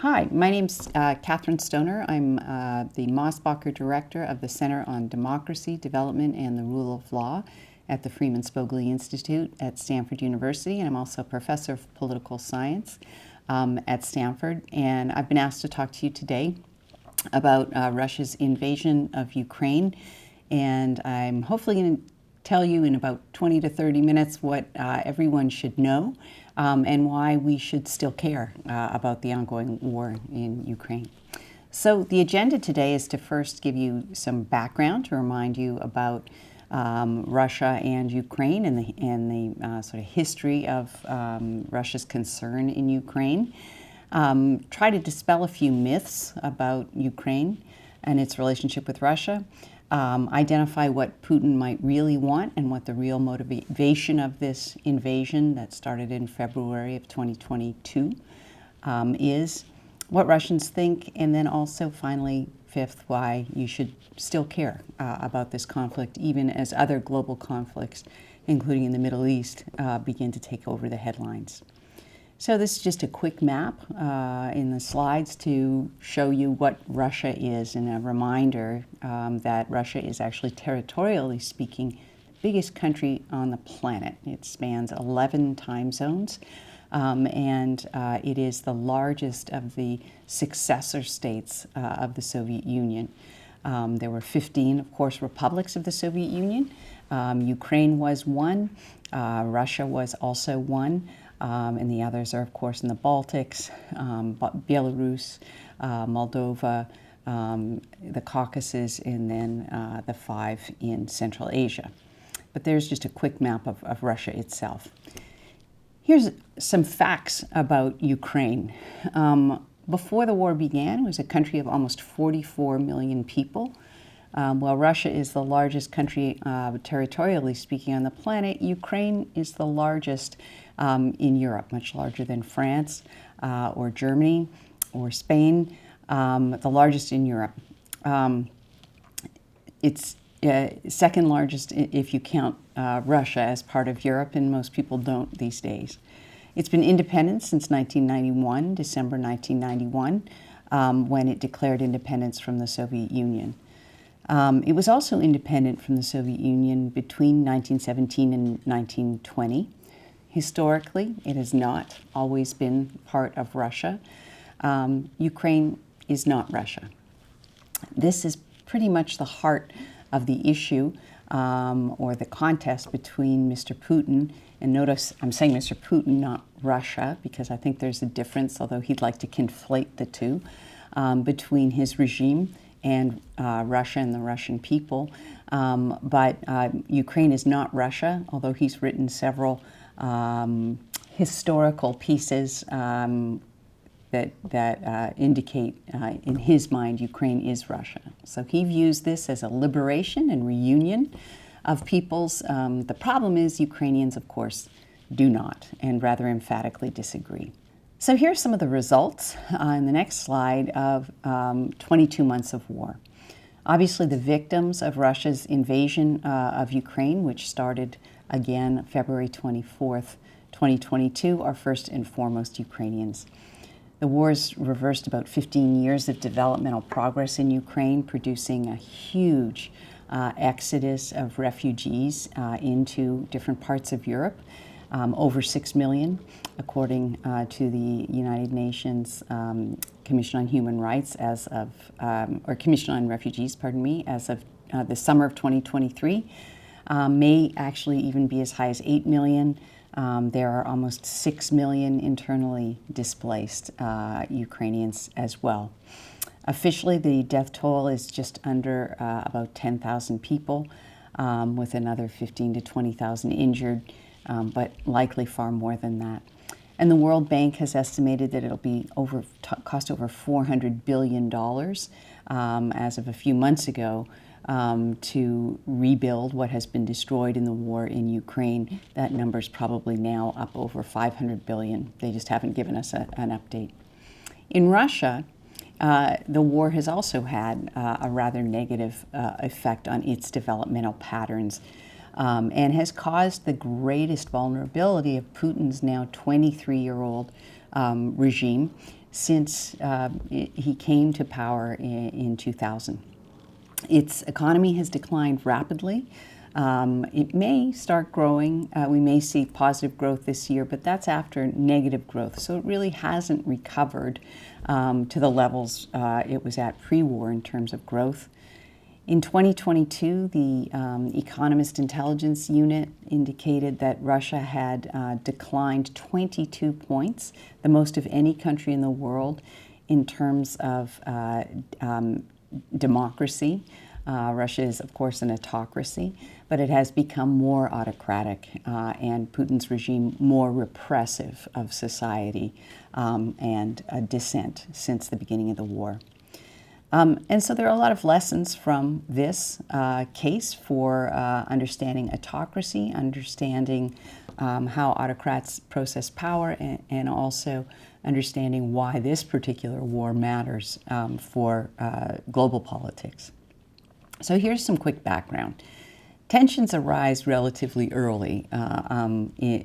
Hi, my name's Kathryn Stoner. I'm the Mosbacher Director of the Center on Democracy, Development, and the Rule of Law at the Freeman Spogli Institute at Stanford University, and I'm also a professor of political science at Stanford. And I've been asked to talk to you today about Russia's invasion of Ukraine, and I'm hopefully going to tell you in about 20 to 30 minutes what everyone should know and why we should still care about the ongoing war in Ukraine. So the agenda today is to first give you some background to remind you about Russia and Ukraine and the sort of history of Russia's concern in Ukraine. Try to dispel a few myths about Ukraine and its relationship with Russia. Identify what Putin might really want and what the real motivation of this invasion that started in February of 2022 is, what Russians think, and then also finally, fifth, why you should still care about this conflict, even as other global conflicts, including in the Middle East, begin to take over the headlines. So this is just a quick map in the slides to show you what Russia is, and a reminder that Russia is actually, territorially speaking, the biggest country on the planet. It spans 11 time zones, and it is the largest of the successor states of the Soviet Union. There were 15, of course, republics of the Soviet Union. Ukraine was one. Russia was also one. And the others are, of course, in the Baltics, Belarus, Moldova, the Caucasus, and then the 5 in Central Asia. But there's just a quick map of Russia itself. Here's some facts about Ukraine. Before the war began, it was a country of almost 44 million people. While Russia is the largest country, territorially speaking, on the planet, Ukraine is the largest in Europe, much larger than France or Germany or Spain, the largest in Europe. It's second largest if you count Russia as part of Europe, and most people don't these days. It's been independent since 1991, December 1991, when it declared independence from the Soviet Union. It was also independent from the Soviet Union between 1917 and 1920. Historically, it has not always been part of Russia. Ukraine is not Russia. This is pretty much the heart of the issue or the contest between Mr. Putin, and notice I'm saying Mr. Putin, not Russia, because I think there's a difference, although he'd like to conflate the two, between his regime and Russia and the Russian people. But Ukraine is not Russia, although he's written several historical pieces that indicate, in his mind, Ukraine is Russia. So he views this as a liberation and reunion of peoples. The problem is Ukrainians, of course, do not, and rather emphatically disagree. So here are some of the results in the next slide of 22 months of war. Obviously, the victims of Russia's invasion of Ukraine, which started again February 24th, 2022, are first and foremost Ukrainians. The war's reversed about 15 years of developmental progress in Ukraine, producing a huge exodus of refugees into different parts of Europe. Over 6 million, according to the United Nations Commission on Human Rights or Commission on Refugees, as of the summer of 2023. May actually even be as high as 8 million. There are almost 6 million internally displaced Ukrainians as well. Officially, the death toll is just under about 10,000 people, with another 15 to 20,000 injured, but likely far more than that. And the World Bank has estimated that it'll be cost over $400 billion as of a few months ago to rebuild what has been destroyed in the war in Ukraine. That number's probably now up over $500 billion. They just haven't given us an update. In Russia, the war has also had a rather negative effect on its developmental patterns. And has caused the greatest vulnerability of Putin's now 23-year-old regime since he came to power in 2000. Its economy has declined rapidly. It may start growing. We may see positive growth this year, but that's after negative growth. So it really hasn't recovered to the levels it was at pre-war in terms of growth. In 2022, the Economist Intelligence Unit indicated that Russia had declined 22 points, the most of any country in the world, in terms of democracy. Russia is, of course, an autocracy, but it has become more autocratic and Putin's regime more repressive of society and dissent since the beginning of the war. And so there are a lot of lessons from this case for understanding autocracy, understanding how autocrats process power, and also understanding why this particular war matters for global politics. So here's some quick background. Tensions arise relatively early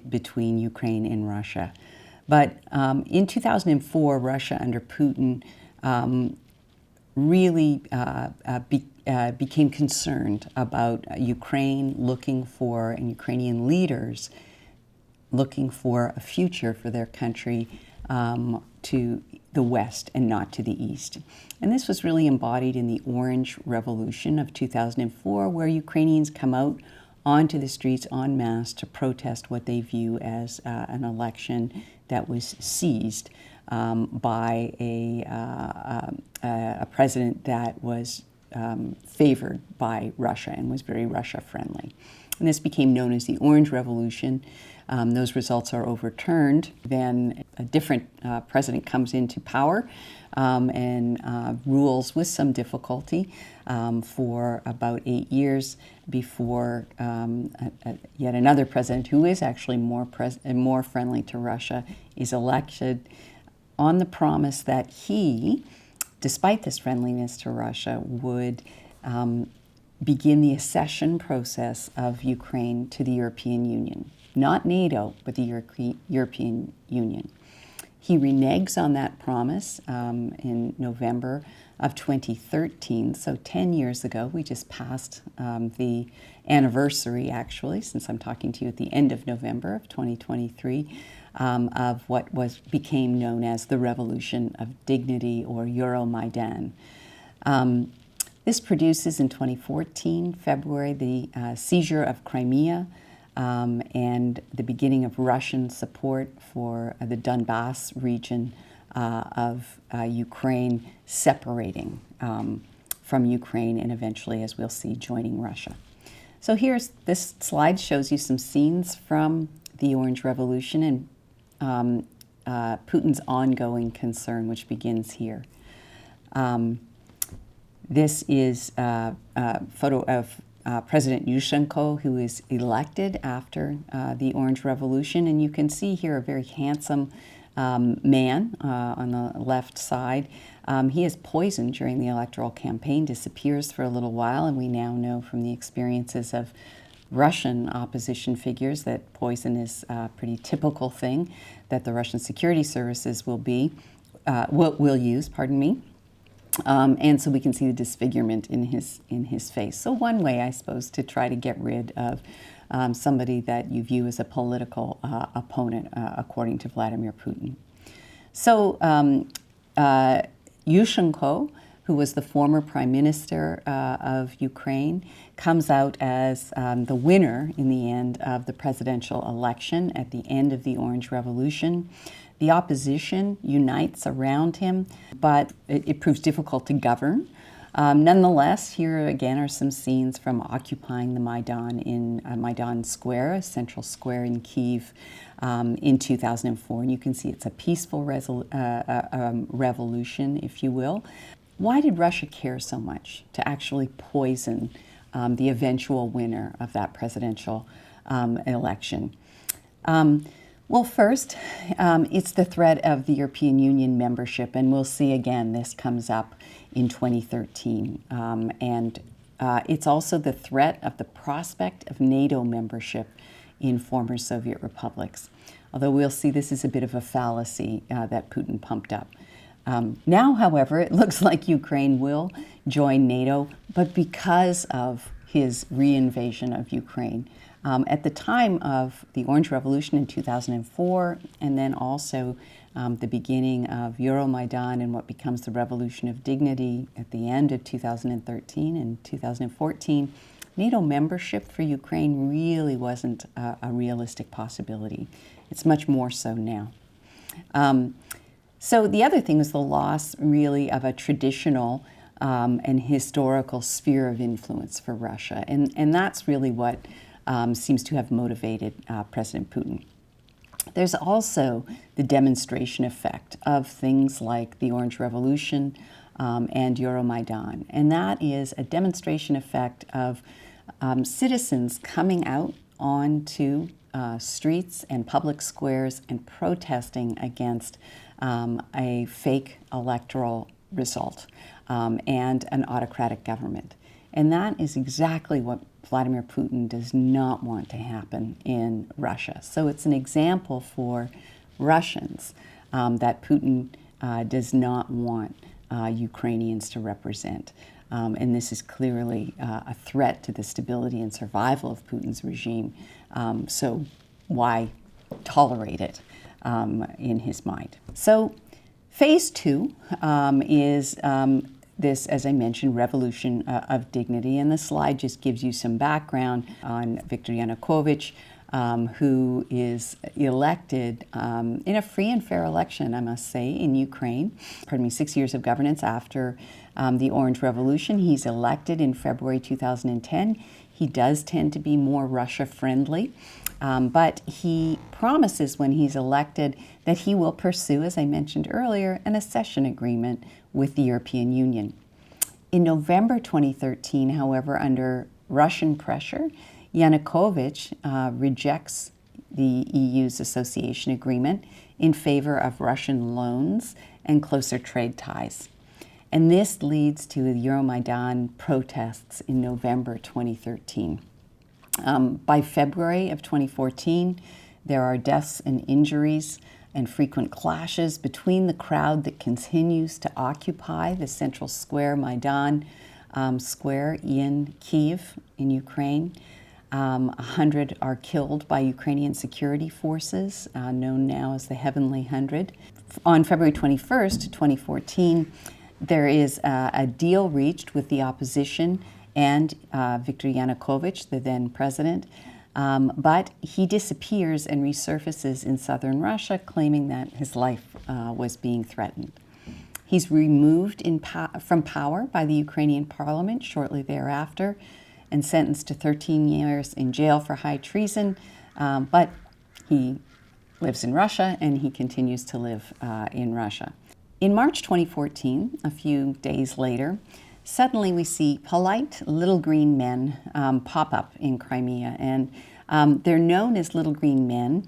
between Ukraine and Russia. But in 2004, Russia under Putin really became concerned about Ukraine looking for, and Ukrainian leaders looking for a future for their country to the West and not to the East. And this was really embodied in the Orange Revolution of 2004, where Ukrainians come out onto the streets en masse to protest what they view as an election that was seized by a president that was favored by Russia and was very Russia-friendly. And this became known as the Orange Revolution. Those results are overturned. Then a different president comes into power and rules with some difficulty for about 8 years before yet another president who is actually more friendly to Russia is elected on the promise that he, despite this friendliness to Russia, would begin the accession process of Ukraine to the European Union. Not NATO, but the European Union. He reneges on that promise in November of 2013, so 10 years ago. We just passed the anniversary, actually, since I'm talking to you at the end of November of 2023, of what became known as the Revolution of Dignity, or Euromaidan. This produces in 2014, February, the seizure of Crimea, and the beginning of Russian support for the Donbass region of Ukraine separating from Ukraine and eventually, as we'll see, joining Russia. So this slide shows you some scenes from the Orange Revolution and Putin's ongoing concern, which begins here. This is a photo of President Yushenko, who is elected after the Orange Revolution. And you can see here a very handsome man on the left side. He is poisoned during the electoral campaign, disappears for a little while, and we now know from the experiences of Russian opposition figures that poison is a pretty typical thing that the Russian security services will use. And so we can see the disfigurement in his face. So one way, I suppose, to try to get rid of somebody that you view as a political opponent, according to Vladimir Putin. So Yushenko, who was the former prime minister of Ukraine, comes out as the winner in the end of the presidential election at the end of the Orange Revolution. The opposition unites around him, but it proves difficult to govern. Nonetheless, here again are some scenes from occupying the Maidan in Maidan Square, a central square in Kyiv, in 2004. And you can see it's a peaceful revolution, if you will. Why did Russia care so much to actually poison the eventual winner of that presidential election? Well, first, it's the threat of the European Union membership, and we'll see again this comes up in 2013. And it's also the threat of the prospect of NATO membership in former Soviet republics. Although we'll see this is a bit of a fallacy that Putin pumped up. Now, however, it looks like Ukraine will join NATO, but because of his re-invasion of Ukraine. At the time of the Orange Revolution in 2004, and then also the beginning of Euromaidan and what becomes the Revolution of Dignity at the end of 2013 and 2014, NATO membership for Ukraine really wasn't a realistic possibility. It's much more so now. So the other thing was the loss really of a traditional and historical sphere of influence for Russia. And that's really what seems to have motivated President Putin. There's also the demonstration effect of things like the Orange Revolution and Euromaidan. And that is a demonstration effect of citizens coming out onto streets and public squares and protesting against a fake electoral result and an autocratic government. And that is exactly what Vladimir Putin does not want to happen in Russia. So it's an example for Russians that Putin does not want Ukrainians to represent. And this is clearly a threat to the stability and survival of Putin's regime. So why tolerate it in his mind? So phase two is this, as I mentioned, revolution of dignity. And the slide just gives you some background on Viktor Yanukovych, who is elected in a free and fair election, I must say, in Ukraine. 6 years of governance after the Orange Revolution. He's elected in February 2010. He does tend to be more Russia-friendly, but he promises when he's elected that he will pursue, as I mentioned earlier, an accession agreement with the European Union. In November 2013, however, under Russian pressure, Yanukovych rejects the EU's association agreement in favor of Russian loans and closer trade ties. And this leads to the Euromaidan protests in November 2013. By February of 2014, there are deaths and injuries and frequent clashes between the crowd that continues to occupy the central square, Maidan Square in Kyiv in Ukraine. 100 are killed by Ukrainian security forces, known now as the Heavenly 100. On February 21st, 2014, there is a deal reached with the opposition and Viktor Yanukovych, the then president, but he disappears and resurfaces in southern Russia, claiming that his life was being threatened. He's removed from power by the Ukrainian parliament shortly thereafter and sentenced to 13 years in jail for high treason, but he lives in Russia and he continues to live in Russia. In March 2014, a few days later, suddenly we see polite little green men pop up in Crimea, and they're known as little green men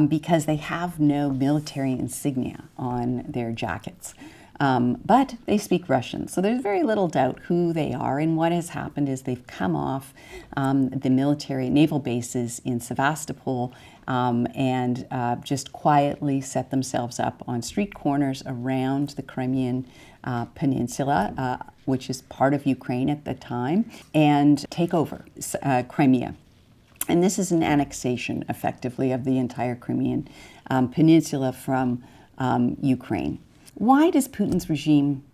because they have no military insignia on their jackets. But they speak Russian, so there's very little doubt who they are. And what has happened is they've come off the military naval bases in Sevastopol and just quietly set themselves up on street corners around the Crimean Peninsula, which is part of Ukraine at the time, and take over Crimea. And this is an annexation, effectively, of the entire Crimean Peninsula from Ukraine. Why does Putin's regime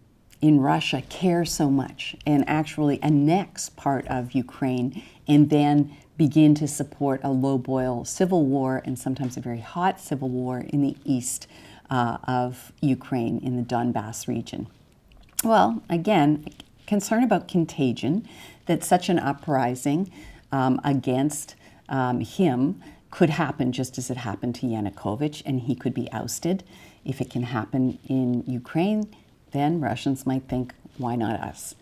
in Russia care so much and actually annex part of Ukraine and then begin to support a low-boil civil war and sometimes a very hot civil war in the east of Ukraine in the Donbass region? Well, again, concern about contagion, that such an uprising against him could happen just as it happened to Yanukovych, and he could be ousted. If it can happen in Ukraine, then Russians might think, why not us?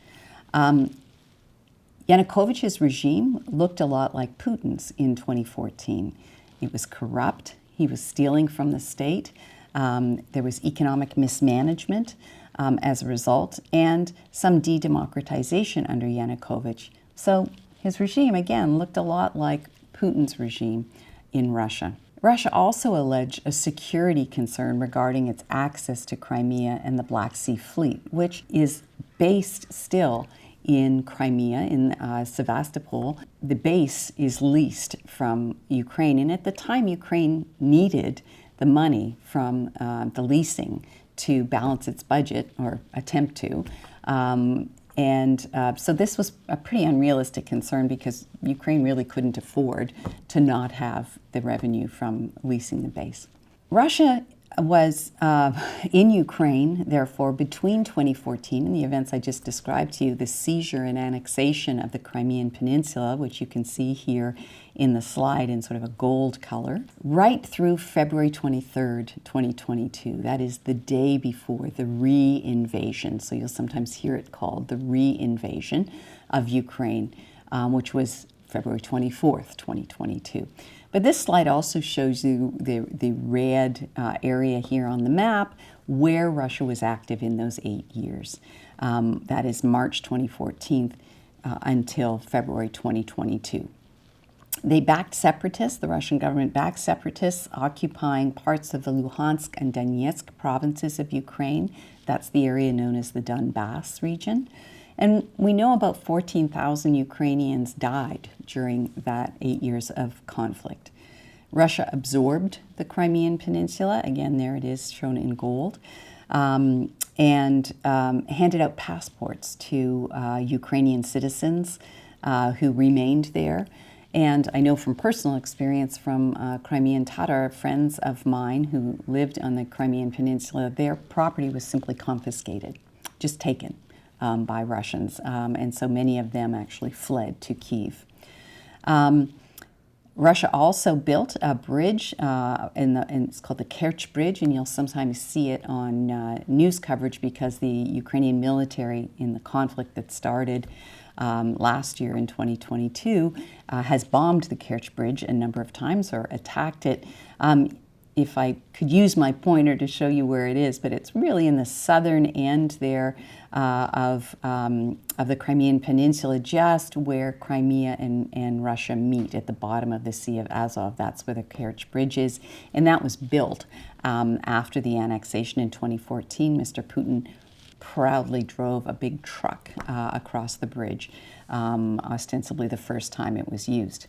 Yanukovych's regime looked a lot like Putin's in 2014. It was corrupt. He was stealing from the state. There was economic mismanagement as a result, and some de-democratization under Yanukovych. So his regime, again, looked a lot like Putin's regime in Russia. Russia also alleged a security concern regarding its access to Crimea and the Black Sea Fleet, which is based still in Crimea, in Sevastopol. The base is leased from Ukraine, and at the time Ukraine needed the money from the leasing to balance its budget, or attempt to. So this was a pretty unrealistic concern because Ukraine really couldn't afford to not have the revenue from leasing the base. Russia was in Ukraine, therefore, between 2014 and the events I just described to you, the seizure and annexation of the Crimean Peninsula, which you can see here in the slide in sort of a gold color, right through February 23rd, 2022. That is the day before the re-invasion. So you'll sometimes hear it called the re-invasion of Ukraine, which was February 24th, 2022. But this slide also shows you the red area here on the map where Russia was active in those 8 years. That is March 2014 until February 2022. They backed separatists, the Russian government backed separatists occupying parts of the Luhansk and Donetsk provinces of Ukraine. That's the area known as the Donbass region. And we know about 14,000 Ukrainians died during that 8 years of conflict. Russia absorbed the Crimean Peninsula, again there it is shown in gold, and handed out passports to Ukrainian citizens who remained there. And I know from personal experience from Crimean Tatar friends of mine who lived on the Crimean Peninsula, their property was simply confiscated, just taken by Russians. And so many of them actually fled to Kyiv. Russia also built a bridge, and it's called the Kerch Bridge, and you'll sometimes see it on news coverage because the Ukrainian military in the conflict that started last year in 2022 has bombed the Kerch Bridge a number of times or attacked it. If I could use my pointer to show you where it is, but it's really in the southern end there of the Crimean Peninsula, just where Crimea and Russia meet at the bottom of the Sea of Azov. That's where the Kerch Bridge is, and that was built after the annexation in 2014. Mr. Putin proudly drove a big truck across the bridge, ostensibly the first time it was used.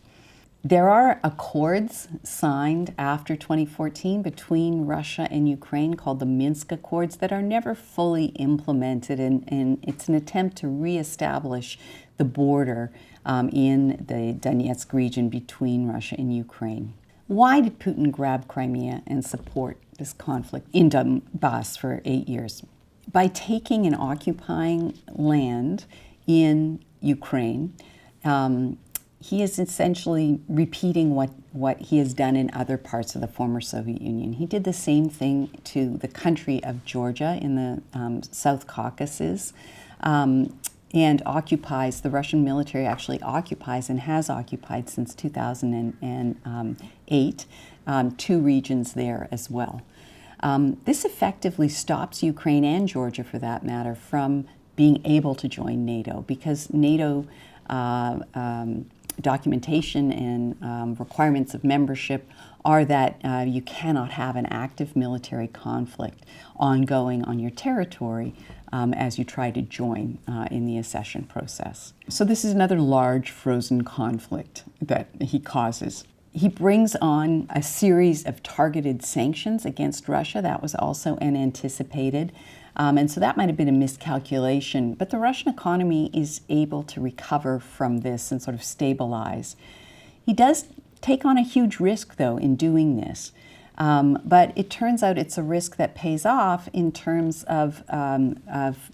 There are accords signed after 2014 between Russia and Ukraine called the Minsk Accords that are never fully implemented, and it's an attempt to reestablish the border in the Donetsk region between Russia and Ukraine. Why did Putin grab Crimea and support this conflict in Donbass for 8 years? By taking and occupying land in Ukraine, he is essentially repeating what he has done in other parts of the former Soviet Union. He did the same thing to the country of Georgia in the South Caucasus, and occupies, the Russian military actually occupies and has occupied since 2008, 2 regions there as well. This effectively stops Ukraine and Georgia, for that matter, from being able to join NATO, because NATO documentation and requirements of membership are that you cannot have an active military conflict ongoing on your territory as you try to join in the accession process. So this is another large frozen conflict that he causes. He brings on a series of targeted sanctions against Russia. That was also unanticipated. And so that might have been a miscalculation, but the Russian economy is able to recover from this and sort of stabilize. He does take on a huge risk, though, in doing this. But it turns out it's a risk that pays off in terms of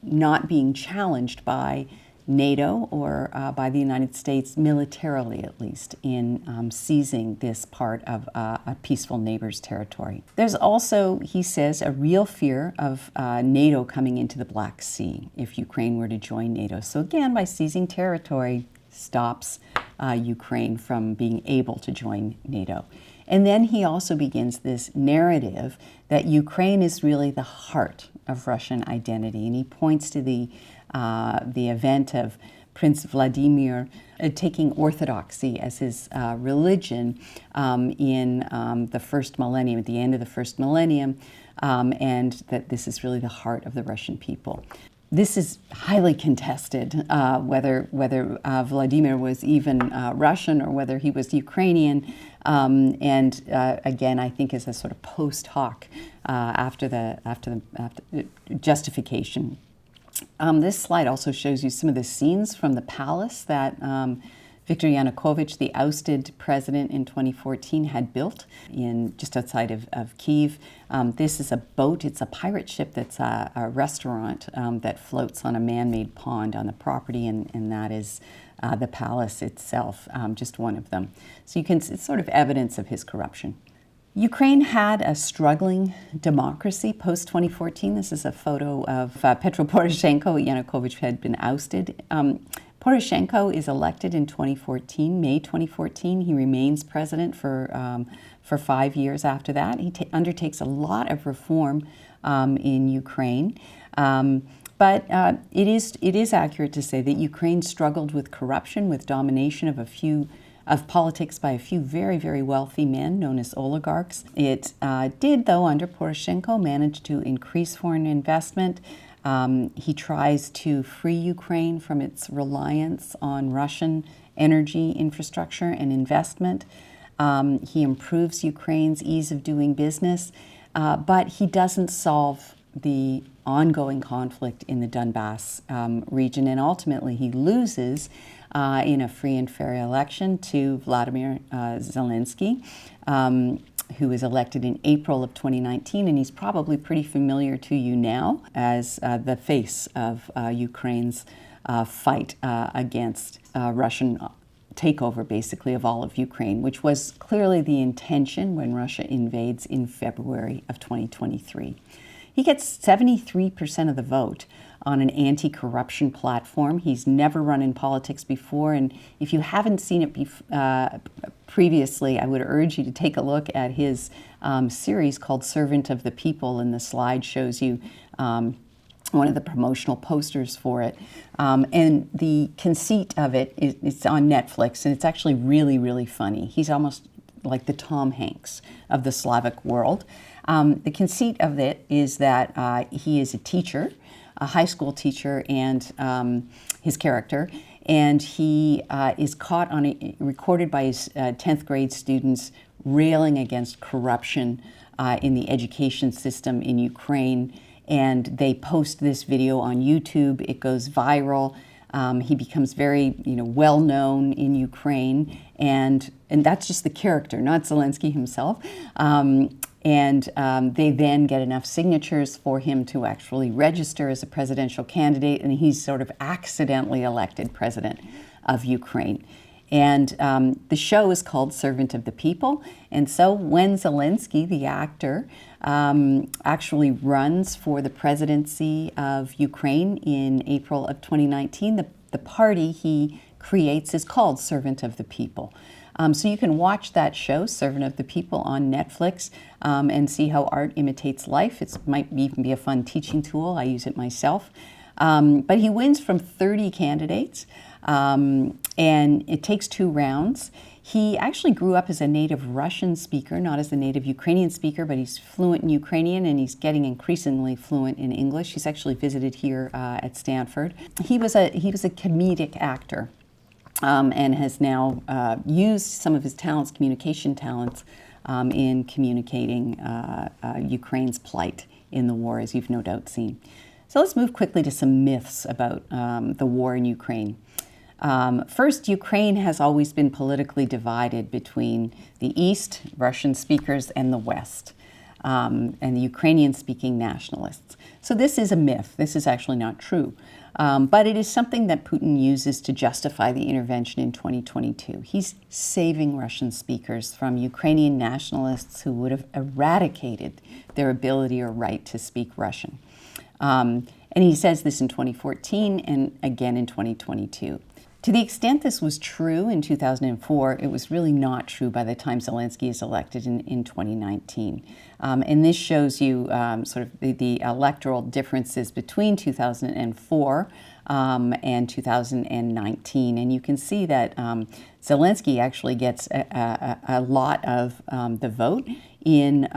not being challenged by NATO or by the United States, militarily at least, in seizing this part of a peaceful neighbor's territory. There's also, he says, a real fear of NATO coming into the Black Sea if Ukraine were to join NATO. So again, by seizing territory, stops Ukraine from being able to join NATO. And then he also begins this narrative that Ukraine is really the heart of Russian identity, and he points to the event of Prince Vladimir taking orthodoxy as his religion in the first millennium, at the end of the first millennium, and that this is really the heart of the Russian people. This is highly contested, whether Vladimir was even Russian or whether he was Ukrainian, and again, I think is a sort of post hoc after the justification. This slide also shows you some of the scenes from the palace that Viktor Yanukovych, the ousted president in 2014, had built just outside of Kyiv. This is a boat. It's a pirate ship that's a restaurant that floats on a man-made pond on the property, and that is the palace itself, just one of them. So it's sort of evidence of his corruption. Ukraine had a struggling democracy post-2014. This is a photo of Petro Poroshenko. Yanukovych had been ousted. Poroshenko is elected in 2014, May 2014. He remains president for 5 years after that. He undertakes a lot of reform in Ukraine. But it is accurate to say that Ukraine struggled with corruption, with domination of politics by a few very, very wealthy men known as oligarchs. It did, though, under Poroshenko, manage to increase foreign investment. He tries to free Ukraine from its reliance on Russian energy infrastructure and investment. He improves Ukraine's ease of doing business, but he doesn't solve the ongoing conflict in the Donbass region, and ultimately he loses in a free and fair election to Vladimir Zelensky, who was elected in April of 2019, and he's probably pretty familiar to you now as the face of Ukraine's fight against Russian takeover, basically, of all of Ukraine, which was clearly the intention when Russia invades in February of 2023. He gets 73% of the vote on an anti-corruption platform. He's never run in politics before, and if you haven't seen it previously, I would urge you to take a look at his series called Servant of the People, and the slide shows you one of the promotional posters for it. And the conceit of it it's on Netflix, and it's actually really, really funny. He's almost like the Tom Hanks of the Slavic world. The conceit of it is that he is a teacher, a high school teacher, and his character, and he is caught recorded by his 10th grade students railing against corruption in the education system in Ukraine, and they post this video on YouTube. It goes viral. He becomes very, well known in Ukraine, and that's just the character, not Zelensky himself. And they then get enough signatures for him to actually register as a presidential candidate, and he's sort of accidentally elected president of Ukraine. And the show is called Servant of the People. And so when Zelensky, the actor, actually runs for the presidency of Ukraine in April of 2019, the party he creates is called Servant of the People. So you can watch that show, Servant of the People, on Netflix and see how art imitates life. It might even be a fun teaching tool. I use it myself. But he wins from 30 candidates, and it takes 2 rounds. He actually grew up as a native Russian speaker, not as a native Ukrainian speaker, but he's fluent in Ukrainian, and he's getting increasingly fluent in English. He's actually visited here at Stanford. He was a comedic actor. And has now used some of his talents, communication talents, in communicating Ukraine's plight in the war, as you've no doubt seen. So let's move quickly to some myths about the war in Ukraine. First, Ukraine has always been politically divided between the East, Russian speakers, and the West, and the Ukrainian-speaking nationalists. So this is a myth. This is actually not true. But it is something that Putin uses to justify the intervention in 2022. He's saving Russian speakers from Ukrainian nationalists who would have eradicated their ability or right to speak Russian. And he says this in 2014 and again in 2022. To the extent this was true in 2004, it was really not true by the time Zelensky is elected in 2019. And this shows you sort of the electoral differences between 2004 and 2019. And you can see that Zelensky actually gets a lot of the vote in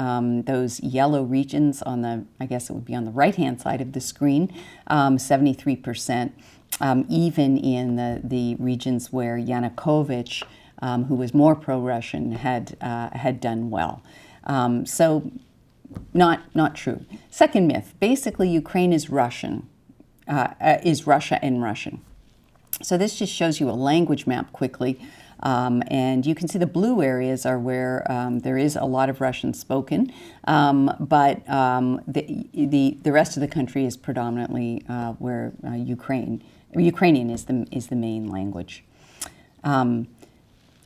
those yellow regions on the, I guess it would be on the right-hand side of the screen, 73%. Even in the regions where Yanukovich, who was more pro-Russian, had done well. So not true. Second myth, basically Ukraine is Russian, is Russia and Russian. So this just shows you a language map quickly. And you can see the blue areas are where there is a lot of Russian spoken, but the rest of the country is predominantly where Ukrainian is the main language. A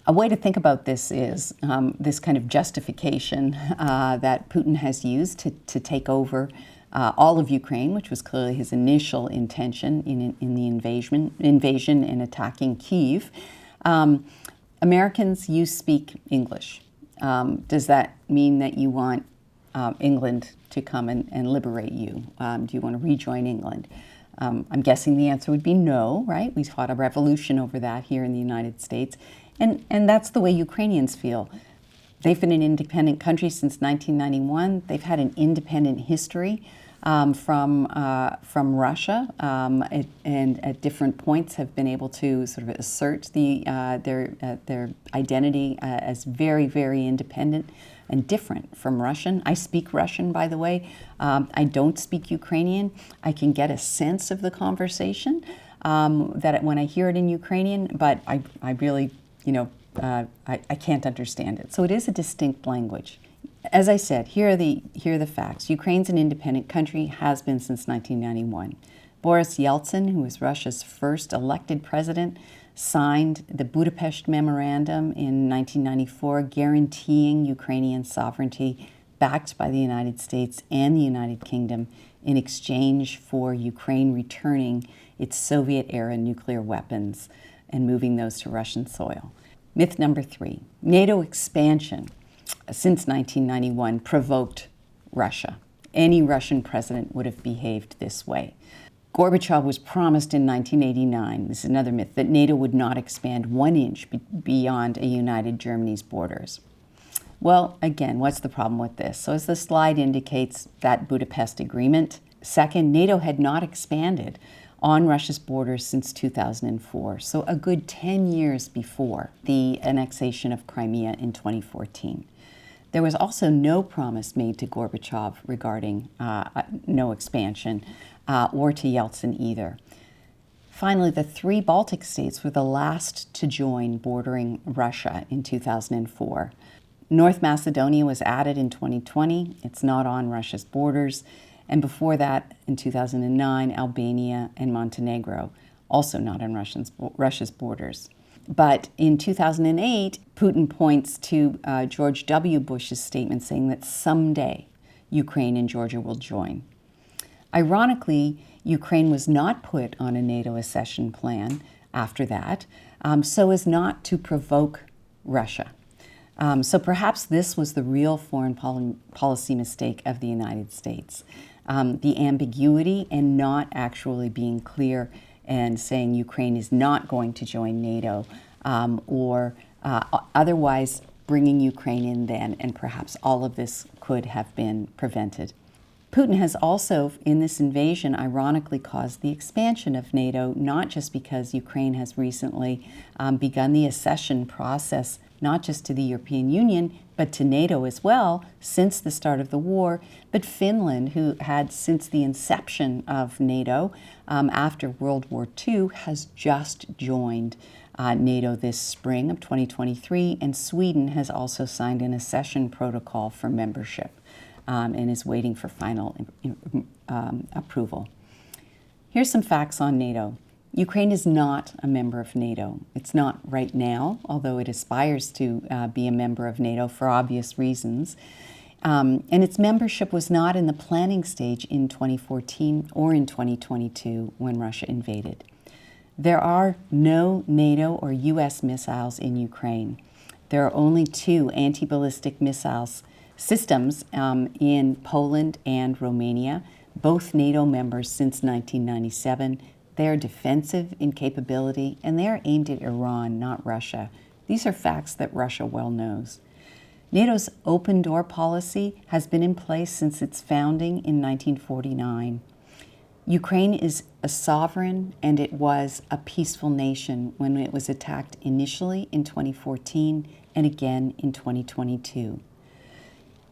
way to think about this is this kind of justification that Putin has used to take over all of Ukraine, which was clearly his initial intention in the invasion and attacking Kyiv. Americans, you speak English. Does that mean that you want England to come and liberate you? Do you want to rejoin England? I'm guessing the answer would be no, right? We fought a revolution over that here in the United States. And that's the way Ukrainians feel. They've been an independent country since 1991. They've had an independent history from Russia, and at different points have been able to sort of assert their identity as very, very independent and different from Russian. I speak Russian, by the way. I don't speak Ukrainian. I can get a sense of the conversation that when I hear it in Ukrainian, but I really, I can't understand it. So it is a distinct language. As I said, here are the facts. Ukraine's an independent country, has been since 1991. Boris Yeltsin, who was Russia's first elected president, signed the Budapest Memorandum in 1994, guaranteeing Ukrainian sovereignty, backed by the United States and the United Kingdom, in exchange for Ukraine returning its Soviet-era nuclear weapons and moving those to Russian soil. Myth number 3, NATO expansion since 1991 provoked Russia. Any Russian president would have behaved this way. Gorbachev was promised in 1989, this is another myth, that NATO would not expand 1 inch beyond a united Germany's borders. Well, again, what's the problem with this? So as the slide indicates, that Budapest Agreement. Second, NATO had not expanded on Russia's borders since 2004, so a good 10 years before the annexation of Crimea in 2014. There was also no promise made to Gorbachev regarding no expansion, or to Yeltsin either. Finally, the 3 Baltic states were the last to join bordering Russia in 2004. North Macedonia was added in 2020. It's not on Russia's borders. And before that, in 2009, Albania and Montenegro, also not on Russia's borders. But in 2008, Putin points to George W. Bush's statement saying that someday Ukraine and Georgia will join. Ironically, Ukraine was not put on a NATO accession plan after that, so as not to provoke Russia. So perhaps this was the real foreign policy mistake of the United States. The ambiguity and not actually being clear and saying Ukraine is not going to join NATO, or otherwise bringing Ukraine in then, and perhaps all of this could have been prevented. Putin has also, in this invasion, ironically caused the expansion of NATO, not just because Ukraine has recently begun the accession process, not just to the European Union, but to NATO as well, since the start of the war, but Finland, who had since the inception of NATO after World War II, has just joined NATO this spring of 2023, and Sweden has also signed an accession protocol for membership and is waiting for final approval. Here's some facts on NATO. Ukraine is not a member of NATO. It's not right now, although it aspires to be a member of NATO for obvious reasons. And its membership was not in the planning stage in 2014 or in 2022 when Russia invaded. There are no NATO or U.S. missiles in Ukraine. There are only 2 anti-ballistic missiles systems in Poland and Romania, both NATO members since 1997. They are defensive in capability, and they are aimed at Iran, not Russia. These are facts that Russia well knows. NATO's open door policy has been in place since its founding in 1949. Ukraine is a sovereign, and it was a peaceful nation when it was attacked initially in 2014 and again in 2022.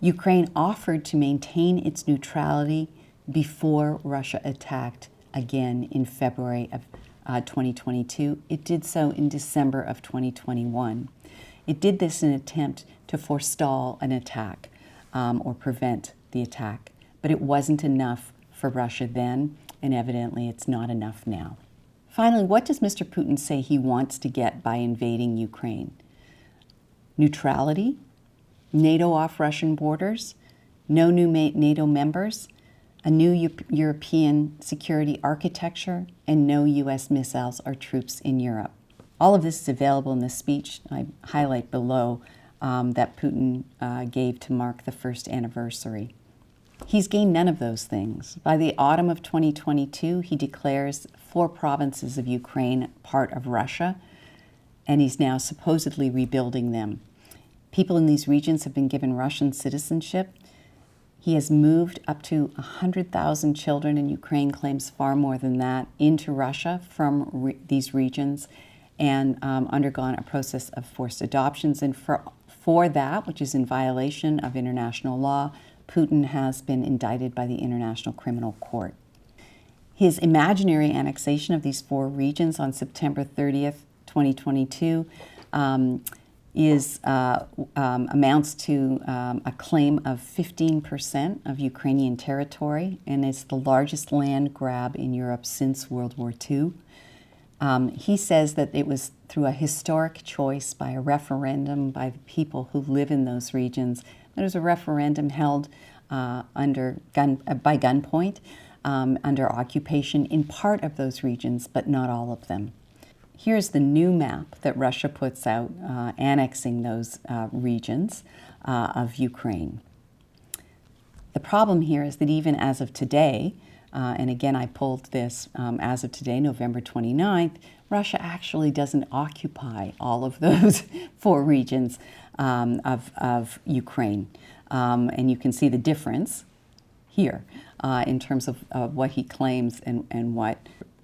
Ukraine offered to maintain its neutrality before Russia attacked again in February of 2022. It did so in December of 2021. It did this in an attempt to forestall an attack or prevent the attack, but it wasn't enough for Russia then, and evidently it's not enough now. Finally, what does Mr. Putin say he wants to get by invading Ukraine? Neutrality, NATO off Russian borders, no new NATO members, a new European security architecture, and no U.S. missiles or troops in Europe. All of this is available in the speech I highlight below that Putin gave to mark the first anniversary. He's gained none of those things. By the autumn of 2022, he declares 4 provinces of Ukraine part of Russia, and he's now supposedly rebuilding them. People in these regions have been given Russian citizenship. He has moved up to 100,000 children, and Ukraine claims far more than that, into Russia from these regions, and undergone a process of forced adoptions. And for that, which is in violation of international law, Putin has been indicted by the International Criminal Court. His imaginary annexation of these 4 regions on September 30th, 2022 amounts to a claim of 15% of Ukrainian territory, and it's the largest land grab in Europe since World War II. He says that it was through a historic choice by a referendum by the people who live in those regions. There was a referendum held by gunpoint, under occupation in part of those regions, but not all of them. Here's the new map that Russia puts out annexing those regions of Ukraine. The problem here is that even as of today, and again I pulled this as of today, November 29th, Russia actually doesn't occupy all of those 4 regions of Ukraine. And you can see the difference here in terms of what he claims and what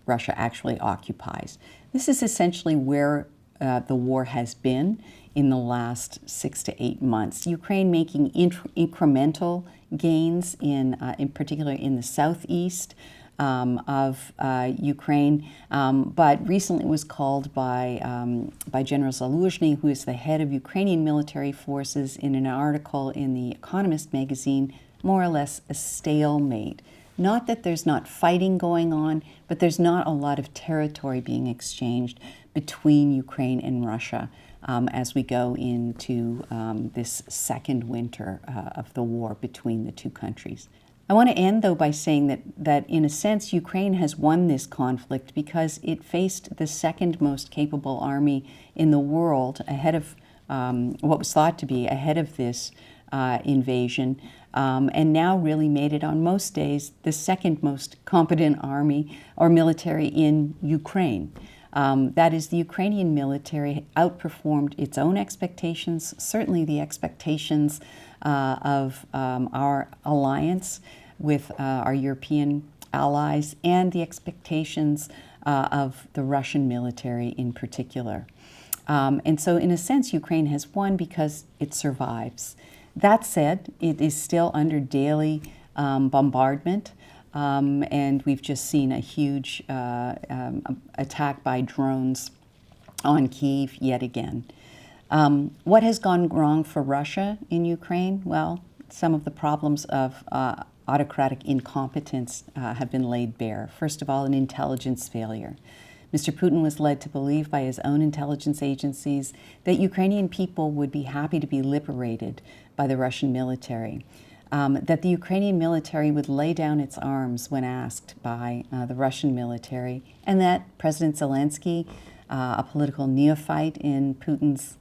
Russia actually occupies. This is essentially where the war has been in the last 6 to 8 months. Ukraine making incremental gains in particular in the southeast of Ukraine, but recently it was called by General Zaluzhny, who is the head of Ukrainian military forces, in an article in The Economist magazine, more or less a stalemate. Not that there's not fighting going on, but there's not a lot of territory being exchanged between Ukraine and Russia as we go into this second winter of the war between the 2 countries. I want to end, though, by saying that in a sense, Ukraine has won this conflict because it faced the second most capable army in the world ahead of what was thought to be ahead of this invasion, and now really made it on most days the second most competent army or military in Ukraine. That is, the Ukrainian military outperformed its own expectations, certainly the expectations of our alliance with our European allies, and the expectations of the Russian military in particular. And so in a sense, Ukraine has won because it survives. That said, it is still under daily bombardment, and we've just seen a huge attack by drones on Kyiv yet again. What has gone wrong for Russia in Ukraine? Well, some of the problems of autocratic incompetence have been laid bare. First of all, an intelligence failure. Mr. Putin was led to believe by his own intelligence agencies that Ukrainian people would be happy to be liberated by the Russian military. that the Ukrainian military would lay down its arms when asked by the Russian military, and that President Zelensky, a political neophyte in Putin's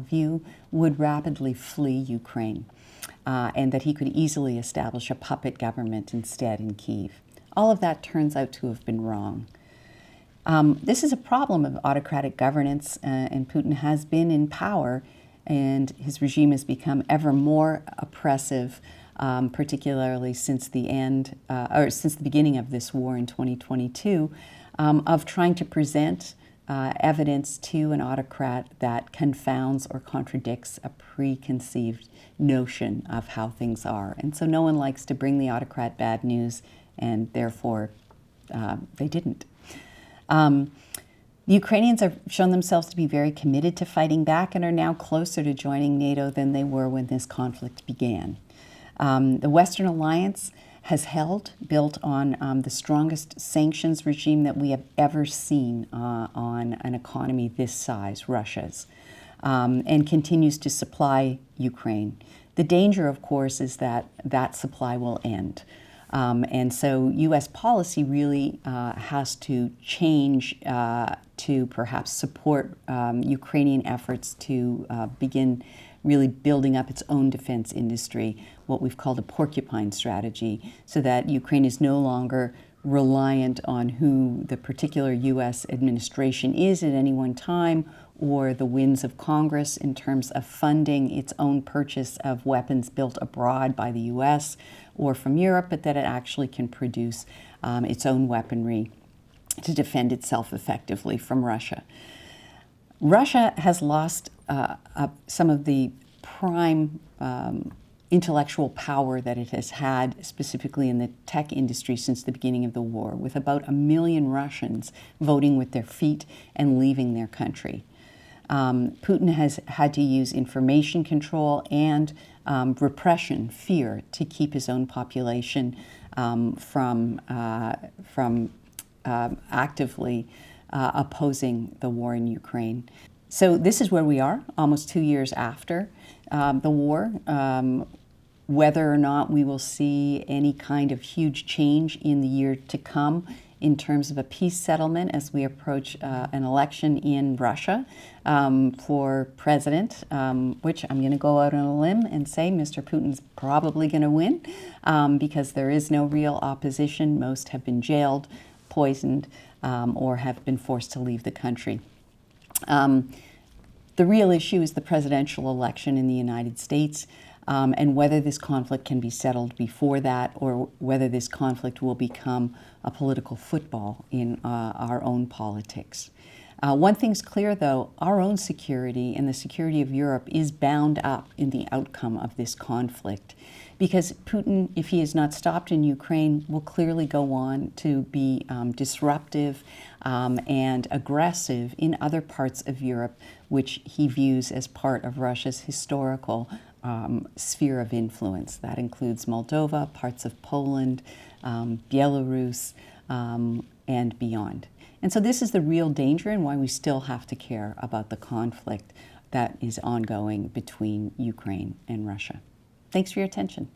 view, would rapidly flee Ukraine, and that he could easily establish a puppet government instead in Kyiv. All of that turns out to have been wrong. This is a problem of autocratic governance, and Putin has been in power, and his regime has become ever more oppressive, particularly since the beginning of this war in 2022, of trying to present evidence to an autocrat that confounds or contradicts a preconceived notion of how things are. And so no one likes to bring the autocrat bad news, and therefore they didn't. The Ukrainians have shown themselves to be very committed to fighting back and are now closer to joining NATO than they were when this conflict began. The Western alliance has held, built on the strongest sanctions regime that we have ever seen on an economy this size, Russia's, and continues to supply Ukraine. The danger, of course, is that that supply will end. And so U.S. policy really has to change to perhaps support Ukrainian efforts to begin really building up its own defense industry, what we've called a porcupine strategy, so that Ukraine is no longer reliant on who the particular U.S. administration is at any one time, or the whims of Congress in terms of funding its own purchase of weapons built abroad by the U.S. or from Europe, but that it actually can produce its own weaponry to defend itself effectively from Russia. Russia has lost some of the prime intellectual power that it has had, specifically in the tech industry, since the beginning of the war, with about 1 million Russians voting with their feet and leaving their country. Putin has had to use information control and repression, fear, to keep his own population from actively opposing the war in Ukraine. So this is where we are, almost 2 years after the war. Whether or not we will see any kind of huge change in the year to come in terms of a peace settlement as we approach an election in Russia for president, which I'm going to go out on a limb and say Mr. Putin's probably going to win because there is no real opposition. Most have been jailed, poisoned, or have been forced to leave the country. The real issue is the presidential election in the United States, and whether this conflict can be settled before that, or whether this conflict will become a political football in our own politics. One thing's clear, though, our own security and the security of Europe is bound up in the outcome of this conflict, because Putin, if he is not stopped in Ukraine, will clearly go on to be disruptive and aggressive in other parts of Europe, which he views as part of Russia's historical sphere of influence. That includes Moldova, parts of Poland, Belarus, and beyond. And so this is the real danger, and why we still have to care about the conflict that is ongoing between Ukraine and Russia. Thanks for your attention.